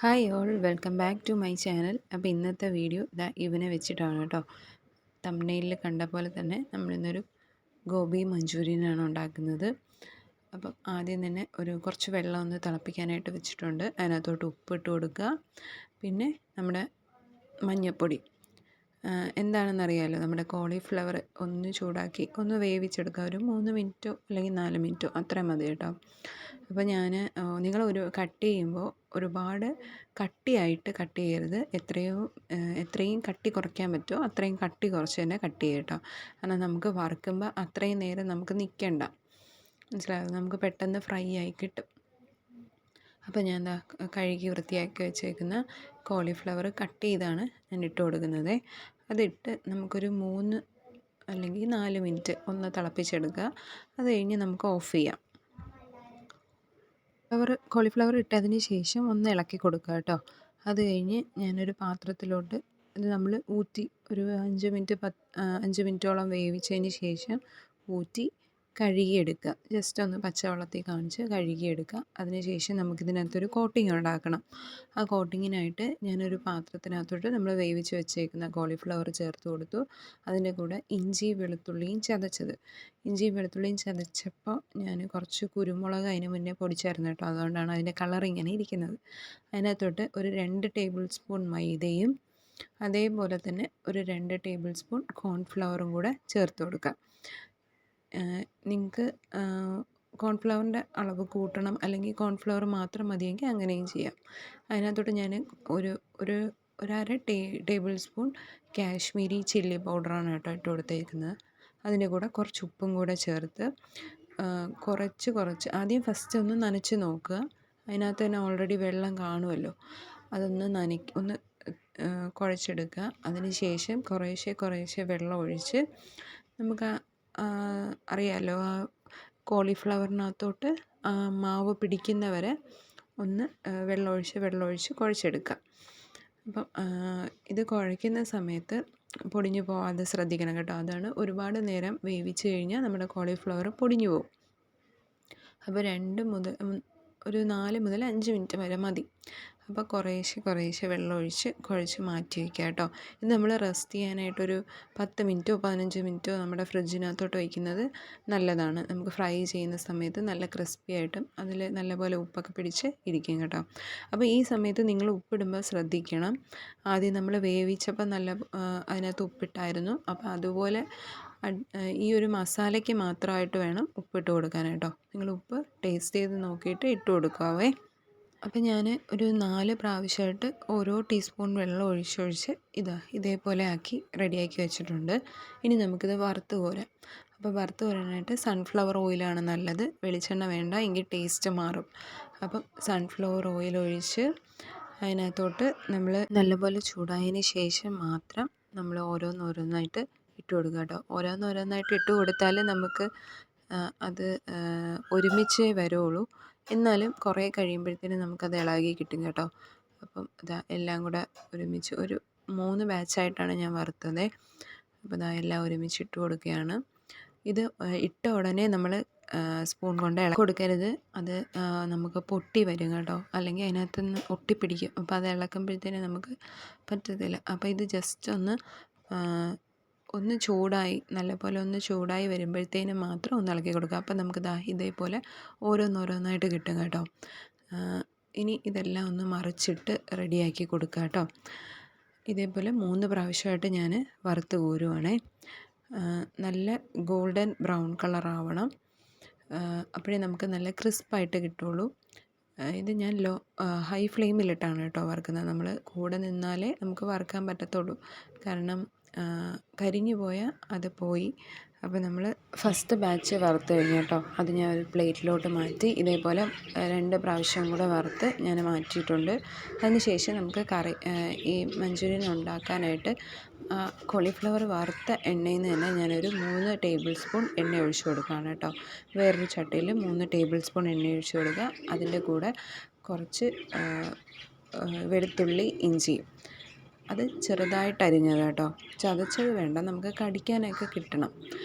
Hi all welcome back to my channel. അപ്പോൾ ഇന്നത്തെ video ഇവനെ വെച്ചിട്ടാണ് കേട്ടോ. തംബ്നെയിലിൽ കണ്ട പോലെ തന്നെ നമ്മളിന്നൊരു ഗോബി മഞ്ചൂരിയനാണ് ഉണ്ടാക്കുന്നത്. അപ്പം ആദ്യം തന്നെ കുറച്ച് വെള്ളം ഒന്ന് തിളപ്പിക്കാനായിട്ട് വെച്ചിട്ടുണ്ട്. അതിനകത്തോട്ട് ഉപ്പിട്ട് കൊടുക്കുക. പിന്നെ നമ്മുടെ മഞ്ഞൾപ്പൊടി എന്താണെന്നറിയാമല്ലോ, നമ്മുടെ കോളിഫ്ലവർ ഒന്ന് ചൂടാക്കി ഒന്ന് വേവിച്ചെടുക്കുക. ഒരു 3 മിനിറ്റോ അല്ലെങ്കിൽ 4 മിനിറ്റോ അത്രയും മതി കേട്ടോ. അപ്പോൾ നിങ്ങൾ കട്ട് ചെയ്യുമ്പോൾ ഒരുപാട് കട്ടിയായിട്ട് കട്ട് ചെയ്യരുത്. എത്രയും കട്ടി കുറയ്ക്കാൻ പറ്റുമോ അത്രയും കട്ടി കുറച്ച് തന്നെ കട്ട് ചെയ്യുക കേട്ടോ. കാരണം നമുക്ക് വറുക്കുമ്പോൾ അത്രയും നേരം നമുക്ക് നിൽക്കണ്ട, മനസ്സിലായോ? നമുക്ക് പെട്ടെന്ന് ഫ്രൈ ആയി കിട്ടും. അപ്പോൾ ഞാൻ കഴുകി വൃത്തിയാക്കി വെച്ചേക്കുന്ന കോളിഫ്ലവർ കട്ട് ചെയ്താണ് ഞാൻ ഇട്ട് കൊടുക്കുന്നത്. അതിട്ട് നമുക്കൊരു 3 അല്ലെങ്കിൽ 4 മിനിറ്റ് ഒന്ന് തിളപ്പിച്ചെടുക്കുക. അത് കഴിഞ്ഞ് നമുക്ക് ഓഫ് ചെയ്യാം. കോളിഫ്ലവർ ഇട്ടതിന് ശേഷം ഒന്ന് ഇളക്കി കൊടുക്കുക കേട്ടോ. അത് കഴിഞ്ഞ് ഞാനൊരു പാത്രത്തിലോട്ട് ഇത് നമ്മൾ ഊറ്റി ഒരു 5 മിനിറ്റോളം വേവിച്ചതിന് ശേഷം ഊറ്റി കഴുകിയെടുക്കുക. ജസ്റ്റ് ഒന്ന് പച്ചവെള്ളത്തിൽ കാണിച്ച് കഴുകിയെടുക്കുക. അതിന് ശേഷം നമുക്കിതിനകത്തൊരു കോട്ടിംഗ് ഉണ്ടാക്കണം. ആ കോട്ടിങ്ങിനായിട്ട് ഞാനൊരു പാത്രത്തിനകത്തോട്ട് നമ്മൾ വേവിച്ച് വെച്ചേക്കുന്ന കോളിഫ്ലവർ ചേർത്ത് കൊടുത്തു. അതിൻ്റെ കൂടെ ഇഞ്ചി വെളുത്തുള്ളിയും ചതച്ചപ്പോൾ ഞാൻ കുറച്ച് കുരുമുളക് അതിന് മുന്നേ പൊടിച്ചായിരുന്നു കേട്ടോ. അതുകൊണ്ടാണ് അതിൻ്റെ കളർ ഇങ്ങനെ ഇരിക്കുന്നത്. അതിനകത്തോട്ട് ഒരു 2 ടേബിൾ സ്പൂൺ മൈദയും അതേപോലെ തന്നെ ഒരു 2 ടേബിൾ സ്പൂൺ കോൺഫ്ലവറും കൂടെ ചേർത്ത് കൊടുക്കുക. നിങ്ങൾക്ക് കോൺഫ്ലവറിൻ്റെ അളവ് കൂട്ടണം അല്ലെങ്കിൽ കോൺഫ്ലവർ മാത്രം മതിയെങ്കിൽ അങ്ങനെയും ചെയ്യാം. അതിനകത്തോട്ട് ഞാൻ ഒരു അര ടേബിൾ സ്പൂൺ കാശ്മീരി ചില്ലി പൗഡറാണ് കേട്ടോ ഇട്ട് കൊടുത്തേക്കുന്നത്. അതിൻ്റെ കൂടെ കുറച്ച് ഉപ്പും കൂടെ ചേർത്ത് കുറച്ച് ആദ്യം ഫസ്റ്റ് ഒന്ന് നനച്ച് നോക്കുക. അതിനകത്ത് തന്നെ ഓൾറെഡി വെള്ളം കാണുമല്ലോ, അതൊന്ന് കുഴച്ചെടുക്കുക. അതിന് ശേഷം കുറേശ്ശെ വെള്ളം ഒഴിച്ച് നമുക്ക് അറിയാമല്ലോ, ആ കോളിഫ്ലവറിനകത്തോട്ട് മാവ് പിടിക്കുന്നവരെ ഒന്ന് വെള്ളമൊഴിച്ച് കുഴച്ചെടുക്കുക. അപ്പം ഇത് കുഴയ്ക്കുന്ന സമയത്ത് പൊടിഞ്ഞു പോകാതെ ശ്രദ്ധിക്കണം കേട്ടോ. അതാണ്, ഒരുപാട് നേരം വേവിച്ച് കഴിഞ്ഞാൽ നമ്മുടെ കോളിഫ്ലവർ പൊടിഞ്ഞു പോകും. അപ്പോൾ 4 മുതൽ 5 മിനിറ്റ് വരെ മതി. അപ്പോൾ കുറേശ്ശെ വെള്ളമൊഴിച്ച് കുഴച്ച് മാറ്റി വയ്ക്കുക കേട്ടോ. ഇത് നമ്മൾ റെസ്റ്റ് ചെയ്യാനായിട്ടൊരു 10 മിനിറ്റോ 15 മിനിറ്റോ നമ്മുടെ ഫ്രിഡ്ജിനകത്തോട്ട് വയ്ക്കുന്നത് നല്ലതാണ്. നമുക്ക് ഫ്രൈ ചെയ്യുന്ന സമയത്ത് നല്ല ക്രിസ്പി ആയിട്ടും അതിൽ നല്ലപോലെ ഉപ്പൊക്കെ പിടിച്ച് ഇരിക്കും കേട്ടോ. അപ്പോൾ ഈ സമയത്ത് നിങ്ങൾ ഉപ്പിടുമ്പോൾ ശ്രദ്ധിക്കണം. ആദ്യം നമ്മൾ വേവിച്ചപ്പോൾ അതിനകത്ത് ഉപ്പിട്ടായിരുന്നു. അപ്പോൾ അതുപോലെ ഈ ഒരു മസാലയ്ക്ക് മാത്രമായിട്ട് വേണം ഉപ്പിട്ട് കൊടുക്കാനായിട്ടോ. നിങ്ങൾ ഉപ്പ് ടേസ്റ്റ് ചെയ്ത് നോക്കിയിട്ട് ഇട്ട് കൊടുക്കാവേ. അപ്പം ഞാൻ ഒരു 4 പ്രാവശ്യമായിട്ട് ഓരോ ടീസ്പൂൺ വെള്ളം ഒഴിച്ച് ഇതേപോലെ ആക്കി റെഡിയാക്കി വെച്ചിട്ടുണ്ട്. ഇനി നമുക്കിത് വറുത്ത് കോരാം. അപ്പോൾ വറുത്ത് കോരാനായിട്ട് സൺഫ്ലവർ ഓയിലാണ് നല്ലത്. വെളിച്ചെണ്ണ വേണ്ട, എങ്കിൽ ടേസ്റ്റ് മാറും. അപ്പം സൺഫ്ലവർ ഓയിൽ ഒഴിച്ച് അതിനകത്തോട്ട് നമ്മൾ നല്ലപോലെ ചൂടായതിന് ശേഷം മാത്രം നമ്മൾ ഓരോന്നോരോന്നായിട്ട് ഇട്ട് കൊടുക്കുക കേട്ടോ. ഓരോന്നോരോന്നായിട്ട് ഇട്ട് കൊടുത്താൽ നമുക്ക് അത് ഒരുമിച്ചേ വരുള്ളൂ. എന്നാലും കുറേ കഴിയുമ്പോഴത്തേനും നമുക്കത് ഇളകി കിട്ടും കേട്ടോ. അപ്പം എല്ലാം കൂടെ ഒരുമിച്ച് ഒരു 3 ബാച്ചായിട്ടാണ് ഞാൻ വറുത്തത്. അപ്പോൾ എല്ലാം ഒരുമിച്ച് ഇട്ട് കൊടുക്കുകയാണ്. ഇത് ഇട്ട ഉടനെ നമ്മൾ സ്പൂൺ കൊണ്ട് ഇളക്കി കൊടുക്കരുത്. അത് നമുക്ക് പൊട്ടി വരും കേട്ടോ, അല്ലെങ്കിൽ അതിനകത്ത് നിന്ന് ഒട്ടിപ്പിടിക്കും. അപ്പോൾ അത് ഇളക്കുമ്പോഴത്തേനും നമുക്ക് പറ്റത്തില്ല. അപ്പോൾ ഇത് ജസ്റ്റ് ഒന്ന് ചൂടായി നല്ലപോലെ ഒന്ന് ചൂടായി വരുമ്പോഴത്തേനും മാത്രം ഒന്ന് ഇളക്കി കൊടുക്കുക. അപ്പം നമുക്ക് ഇതേപോലെ ഓരോന്നോരോന്നായിട്ട് കിട്ടും കേട്ടോ. ഇനി ഇതെല്ലാം ഒന്ന് മറിച്ചിട്ട് റെഡിയാക്കി കൊടുക്കുക കേട്ടോ. ഇതേപോലെ 3 പ്രാവശ്യമായിട്ട് ഞാൻ വറുത്ത് കോരുവാണേ. നല്ല ഗോൾഡൻ ബ്രൗൺ കളർ ആവണം. അപ്പോഴേ നമുക്ക് നല്ല ക്രിസ്പായിട്ട് കിട്ടുള്ളൂ. ഇത് ഞാൻ ഹൈ ഫ്ലെയിമിലിട്ടാണ് കേട്ടോ വറുക്കുന്നത്. നമ്മൾ കൂടെ നിന്നാലേ നമുക്ക് വറുക്കാൻ പറ്റത്തുള്ളൂ. കാരണം കരിഞ്ഞു പോയാൽ അത് പോയി. അപ്പോൾ നമ്മൾ ഫസ്റ്റ് ബാച്ച് വറുത്ത് കഴിഞ്ഞു കേട്ടോ. അത് ഞാൻ ഒരു പ്ലേറ്റിലോട്ട് മാറ്റി ഇതേപോലെ 2 പ്രാവശ്യം കൂടെ വറുത്ത് ഞാൻ മാറ്റിയിട്ടുണ്ട്. അതിന് ശേഷം നമുക്ക് ഈ മഞ്ചൂരിയൻ ഉണ്ടാക്കാനായിട്ട് കോളിഫ്ലവർ വറുത്ത എണ്ണയിൽ നിന്ന് തന്നെ ഞാനൊരു 3 ടേബിൾ സ്പൂൺ എണ്ണ ഒഴിച്ച് കൊടുക്കുകയാണ് കേട്ടോ. വേറൊരു ചട്ടിയിൽ 3 ടേബിൾ സ്പൂൺ എണ്ണ ഒഴിച്ച് കൊടുക്കുക. അതിൻ്റെ കൂടെ കുറച്ച് വെളുത്തുള്ളി ഇഞ്ചിയും അത് ചെറുതായിട്ട് അരിഞ്ഞത് കേട്ടോ. ചതച്ചത് വേണ്ട, നമുക്ക് കടിക്കാനൊക്കെ കിട്ടണം.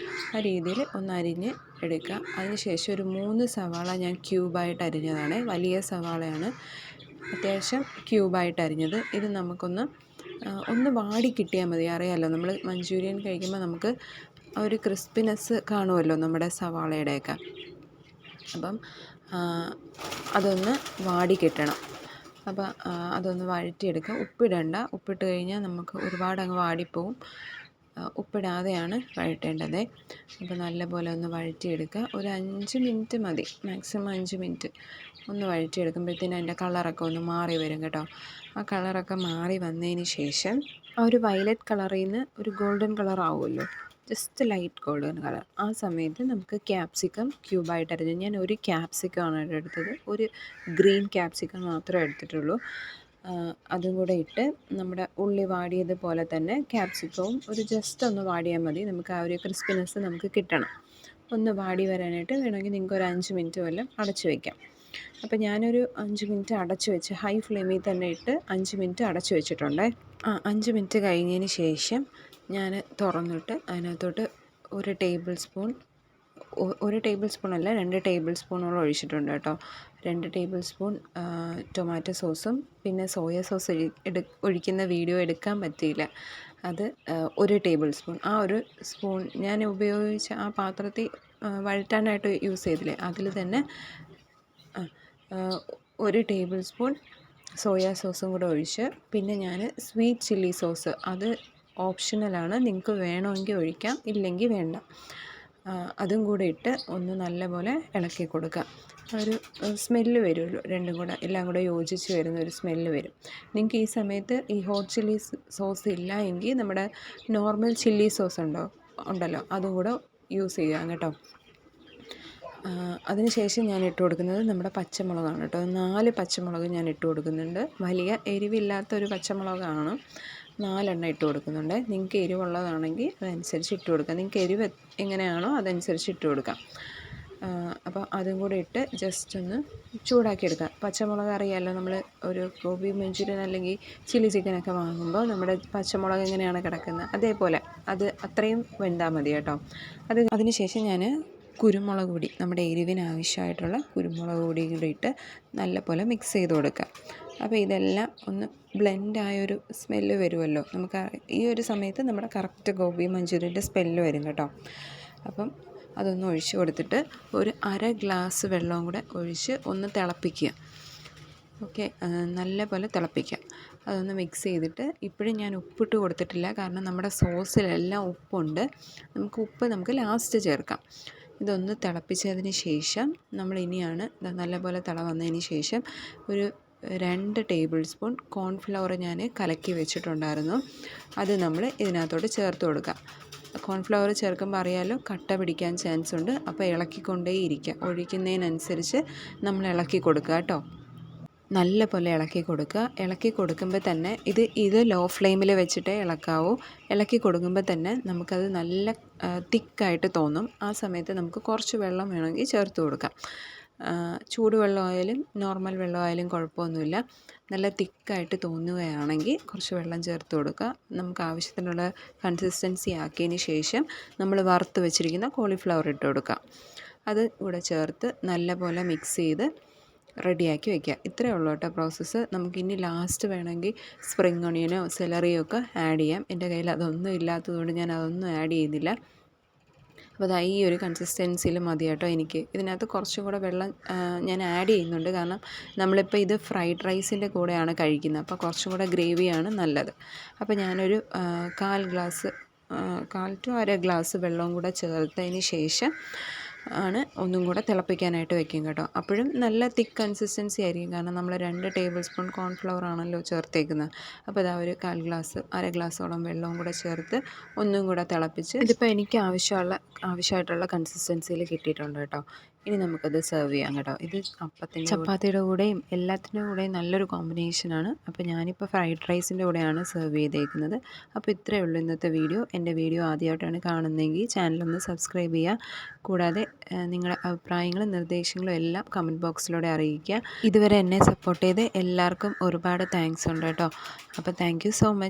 ആ രീതിയിൽ ഒന്ന് അരിഞ്ഞ് എടുക്കുക. അതിന് ശേഷം ഒരു 3 സവാള ഞാൻ ക്യൂബായിട്ട് അരിഞ്ഞതാണ്. വലിയ സവാളയാണ്. അത്യാവശ്യം ക്യൂബായിട്ട് അരിഞ്ഞത്. ഇത് നമുക്കൊന്ന് ഒന്ന് വാടി കിട്ടിയാൽ മതി. അറിയാമല്ലോ നമ്മൾ മഞ്ചൂരിയൻ കഴിക്കുമ്പോൾ നമുക്ക് ആ ഒരു ക്രിസ്പിനെസ് കാണുമല്ലോ നമ്മുടെ സവാളയുടെയൊക്കെ. അപ്പം അതൊന്ന് വാടി കിട്ടണം. അപ്പോൾ അതൊന്ന് വഴറ്റിയെടുക്കുക. ഉപ്പിടണ്ട. ഉപ്പിട്ട് കഴിഞ്ഞാൽ നമുക്ക് ഒരുപാട് അങ്ങ് വാടിപ്പോവും. ഉപ്പിടാതെയാണ് വഴറ്റേണ്ടത്. അപ്പോൾ നല്ലപോലെ ഒന്ന് വഴറ്റിയെടുക്കുക. ഒരു 5 മിനിറ്റ് മതി, മാക്സിമം 5 മിനിറ്റ് ഒന്ന് വഴറ്റിയെടുക്കുമ്പോഴത്തേനും അതിൻ്റെ കളറൊക്കെ ഒന്ന് മാറി വരും കേട്ടോ. ആ കളറൊക്കെ മാറി വന്നതിന് ശേഷം ആ ഒരു വയലറ്റ് കളറിൽ നിന്ന് ഒരു ഗോൾഡൻ കളർ ആവുമല്ലോ, ജസ്റ്റ് ലൈറ്റ് ഗോൾഡൻ കളർ. ആ സമയത്ത് നമുക്ക് ക്യാപ്സിക്കം ക്യൂബായിട്ട് അരിഞ്ഞ്, ഞാൻ ഒരു ക്യാപ്സിക്കമാണ് എടുത്തത്, ഒരു ഗ്രീൻ ക്യാപ്സിക്കം മാത്രമേ എടുത്തിട്ടുള്ളൂ. അതും കൂടെ ഇട്ട് നമ്മുടെ ഉള്ളി വാടിയതുപോലെ തന്നെ ക്യാപ്സിക്കവും ഒരു ജസ്റ്റ് ഒന്ന് വാടിയാൽ മതി. നമുക്ക് ആ ഒരു ക്രിസ്പിനെസ് നമുക്ക് കിട്ടണം. ഒന്ന് വാടി വരാനായിട്ട് വേണമെങ്കിൽ നിങ്ങൾക്ക് ഒരു 5 മിനിറ്റ് വല്ലതും അടച്ചു വയ്ക്കാം. അപ്പോൾ ഞാനൊരു 5 മിനിറ്റ് അടച്ചു വെച്ച്, ഹൈ ഫ്ലെയിമിൽ തന്നെ ഇട്ട് 5 മിനിറ്റ് അടച്ചു വെച്ചിട്ടുണ്ട്. 5 മിനിറ്റ് കഴിഞ്ഞതിന് ശേഷം ഞാൻ തുറന്നിട്ട് അതിനകത്തോട്ട് ഒരു ടേബിൾ സ്പൂൺ അല്ല 2 ടേബിൾ സ്പൂണോളം ഒഴിച്ചിട്ടുണ്ട് കേട്ടോ. 2 ടേബിൾ സ്പൂൺ ടൊമാറ്റോ സോസും പിന്നെ സോയ സോസ് ഒഴിക്കുന്ന വീഡിയോ എടുക്കാൻ പറ്റിയില്ല. അത് 1 ടേബിൾ സ്പൂൺ. ആ ഒരു സ്പൂൺ ഞാൻ ഉപയോഗിച്ച ആ പാത്രത്തിൽ വഴറ്റാനായിട്ട് യൂസ് ചെയ്തില്ലേ, അതിൽ തന്നെ 1 ടേബിൾ സ്പൂൺ സോയ സോസും കൂടെ ഒഴിച്ച്, പിന്നെ ഞാൻ സ്വീറ്റ് ചില്ലി സോസ്, അത് ഓപ്ഷണലാണ്, നിങ്ങൾക്ക് വേണമെങ്കിൽ ഒഴിക്കാം, ഇല്ലെങ്കിൽ വേണ്ട. അതും കൂടെ ഇട്ട് ഒന്ന് നല്ലപോലെ ഇളക്കി കൊടുക്കുക. ഒരു സ്മെല്ല് വരുമല്ലോ, രണ്ടും കൂടെ എല്ലാം കൂടെ യോജിച്ച് വരുന്ന ഒരു സ്മെല്ല് വരും. നിങ്ങൾക്ക് ഈ സമയത്ത് ഈ ഹോട്ട് ചില്ലി സോസ് ഇല്ല എങ്കിൽ നമ്മുടെ നോർമൽ ചില്ലി സോസ് ഉണ്ടല്ലോ, അതും കൂടെ യൂസ് ചെയ്യാം കേട്ടോ. അതിനുശേഷം ഞാൻ ഇട്ട് കൊടുക്കുന്നത് നമ്മുടെ പച്ചമുളകാണ് കേട്ടോ. 4 പച്ചമുളക് ഞാൻ ഇട്ട് കൊടുക്കുന്നുണ്ട്. വലിയ എരിവില്ലാത്തൊരു പച്ചമുളകാണ്. 4 എണ്ണം ഇട്ട് കൊടുക്കുന്നുണ്ട്. നിങ്ങൾക്ക് എരിവുള്ളതാണെങ്കിൽ അതനുസരിച്ച് ഇട്ട് കൊടുക്കാം. നിങ്ങൾക്ക് എരിവ് എങ്ങനെയാണോ അതനുസരിച്ച് ഇട്ട് കൊടുക്കാം. അപ്പോൾ അതും കൂടെ ഇട്ട് ജസ്റ്റ് ഒന്ന് ചൂടാക്കി എടുക്കാം. പച്ചമുളക് അറിയാമല്ലോ, നമ്മൾ ഒരു ഗോബി മഞ്ചൂരിയൻ അല്ലെങ്കിൽ ചില്ലി ചിക്കനൊക്കെ വാങ്ങുമ്പോൾ നമ്മുടെ പച്ചമുളക് എങ്ങനെയാണ് കിടക്കുന്നത്, അതേപോലെ അത് അത്രയും വെന്താൽ മതി കേട്ടോ. അതിന് ശേഷം ഞാൻ കുരുമുളക് പൊടി, നമ്മുടെ എരിവിന് ആവശ്യമായിട്ടുള്ള കുരുമുളക് പൊടിയും കൂടി ഇട്ട് നല്ലപോലെ മിക്സ് ചെയ്ത് കൊടുക്കുക. അപ്പോൾ ഇതെല്ലാം ഒന്ന് ബ്ലെൻഡായൊരു സ്മെല്ല് വരുമല്ലോ, നമുക്ക് ഈ ഒരു സമയത്ത് നമ്മുടെ കറക്റ്റ് ഗോബി മഞ്ചൂരിയൻ്റെ സ്മെല്ല് വരും കേട്ടോ. അപ്പം അതൊന്ന് ഒഴിച്ച് കൊടുത്തിട്ട് ഒരു 1/2 ഗ്ലാസ് വെള്ളവും കൂടെ ഒഴിച്ച് ഒന്ന് തിളപ്പിക്കുക. ഓക്കെ, നല്ലപോലെ തിളപ്പിക്കുക. അതൊന്ന് മിക്സ് ചെയ്തിട്ട്, ഇപ്പോഴും ഞാൻ ഉപ്പിട്ട് കൊടുത്തിട്ടില്ല, കാരണം നമ്മുടെ സോസിലെല്ലാം ഉപ്പുണ്ട്. നമുക്ക് ലാസ്റ്റ് ചേർക്കാം. ഇതൊന്ന് തിളപ്പിച്ചതിന് ശേഷം നമ്മൾ ഇനിയാണ് നല്ലപോലെ തിള വന്നതിന് ശേഷം ഒരു 2 ടേബിൾ സ്പൂൺ കോൺഫ്ലവർ ഞാൻ കലക്കി വെച്ചിട്ടുണ്ടായിരുന്നു. അത് നമ്മൾ ഇതിനകത്തോട്ട് ചേർത്ത് കൊടുക്കുക. കോൺഫ്ലവർ ചേർക്കുമ്പോൾ അറിയാമല്ലോ, കട്ട പിടിക്കാൻ ചാൻസ് ഉണ്ട്. അപ്പോൾ ഇളക്കിക്കൊണ്ടേയിരിക്കുക. ഒഴിക്കുന്നതിനനുസരിച്ച് നമ്മൾ ഇളക്കി കൊടുക്കുക കേട്ടോ. നല്ലപോലെ ഇളക്കി കൊടുക്കുക. ഇളക്കി കൊടുക്കുമ്പോൾ തന്നെ ഇത് ലോ ഫ്ലെയിമിൽ വെച്ചിട്ടേ ഇളക്കാവൂ. ഇളക്കി കൊടുക്കുമ്പോൾ തന്നെ നമുക്കത് നല്ല തിക്കായിട്ട് തോന്നും. ആ സമയത്ത് നമുക്ക് കുറച്ച് വെള്ളം വേണമെങ്കിൽ ചേർത്ത് കൊടുക്കാം. ചൂടുവെള്ളമായാലും നോർമൽ വെള്ളമായാലും കുഴപ്പമൊന്നുമില്ല. നല്ല തിക്കായിട്ട് തോന്നുകയാണെങ്കിൽ കുറച്ച് വെള്ളം ചേർത്ത് കൊടുക്കുക. നമുക്ക് ആവശ്യത്തിനുള്ള കൺസിസ്റ്റൻസി ആക്കിയതിന് ശേഷം നമ്മൾ വറുത്ത് വെച്ചിരിക്കുന്ന കോളിഫ്ലവർ ഇട്ട് കൊടുക്കുക. അത് കൂടെ ചേർത്ത് നല്ലപോലെ മിക്സ് ചെയ്ത് റെഡിയാക്കി വയ്ക്കുക. ഇത്രയേ ഉള്ളൂ കേട്ടോ പ്രോസസ്സ്. നമുക്കിനി ലാസ്റ്റ് വേണമെങ്കിൽ സ്പ്രിംഗ് ഒണിയനോ സെലറിയോ ഒക്കെ ആഡ് ചെയ്യാം. എൻ്റെ കയ്യിൽ അതൊന്നും ഇല്ലാത്തതുകൊണ്ട് ഞാൻ അതൊന്നും ആഡ് ചെയ്യുന്നില്ല. അപ്പോൾ ഈ ഒരു കൺസിസ്റ്റൻസിയിൽ മതി കേട്ടോ എനിക്ക്. ഇതിനകത്ത് കുറച്ചും കൂടെ വെള്ളം ഞാൻ ആഡ് ചെയ്യുന്നുണ്ട്, കാരണം നമ്മളിപ്പോൾ ഇത് ഫ്രൈഡ് റൈസിൻ്റെ കൂടെയാണ് കഴിക്കുന്നത്. അപ്പോൾ കുറച്ചും കൂടെ ഗ്രേവിയാണ് നല്ലത്. അപ്പോൾ ഞാനൊരു 1/4 to 1/2 ഗ്ലാസ് വെള്ളവും കൂടെ ചേർത്തതിന് ശേഷം ആണ് ഒന്നും കൂടെ തിളപ്പിക്കാനായിട്ട് വെക്കും കേട്ടോ. അപ്പോഴും നല്ല തിക്ക് കൺസിസ്റ്റൻസി ആയിരിക്കും, കാരണം നമ്മൾ 2 ടേബിൾ സ്പൂൺ കോൺഫ്ലവർ ആണല്ലോ ചേർത്തേക്കുന്നത്. അപ്പോൾ ഇതാ ഒരു 1/4 ഗ്ലാസ് 1/2 ഗ്ലാസോളം വെള്ളവും കൂടെ ചേർത്ത് ഒന്നും കൂടെ തിളപ്പിച്ച്, ഇതിപ്പോൾ എനിക്ക് ആവശ്യമായിട്ടുള്ള കൺസിസ്റ്റൻസിയിൽ കിട്ടിയിട്ടുണ്ട് കേട്ടോ. ഇനി നമുക്കത് സെർവ് ചെയ്യാം കേട്ടോ. ഇത് ചപ്പാത്തിയുടെ കൂടെയും എല്ലാത്തിൻ്റെ കൂടെയും നല്ലൊരു കോമ്പിനേഷനാണ്. അപ്പോൾ ഞാനിപ്പോൾ ഫ്രൈഡ് റൈസിൻ്റെ കൂടെയാണ് സെർവ് ചെയ്തേക്കുന്നത്. അപ്പോൾ ഇത്രയേ ഉള്ളൂ ഇന്നത്തെ വീഡിയോ. എൻ്റെ വീഡിയോ ആദ്യമായിട്ടാണ് കാണുന്നതെങ്കിൽ ചാനലൊന്ന് സബ്സ്ക്രൈബ് ചെയ്യുക. കൂടാതെ നിങ്ങളുടെ അഭിപ്രായങ്ങളും നിർദ്ദേശങ്ങളും എല്ലാം കമൻറ്റ് ബോക്സിലൂടെ അറിയിക്കുക. ഇതുവരെ എന്നെ സപ്പോർട്ട് ചെയ്ത് എല്ലാവർക്കും ഒരുപാട് താങ്ക്സ് ഉണ്ട് കേട്ടോ. അപ്പോൾ താങ്ക് യു സോ മച്ച്.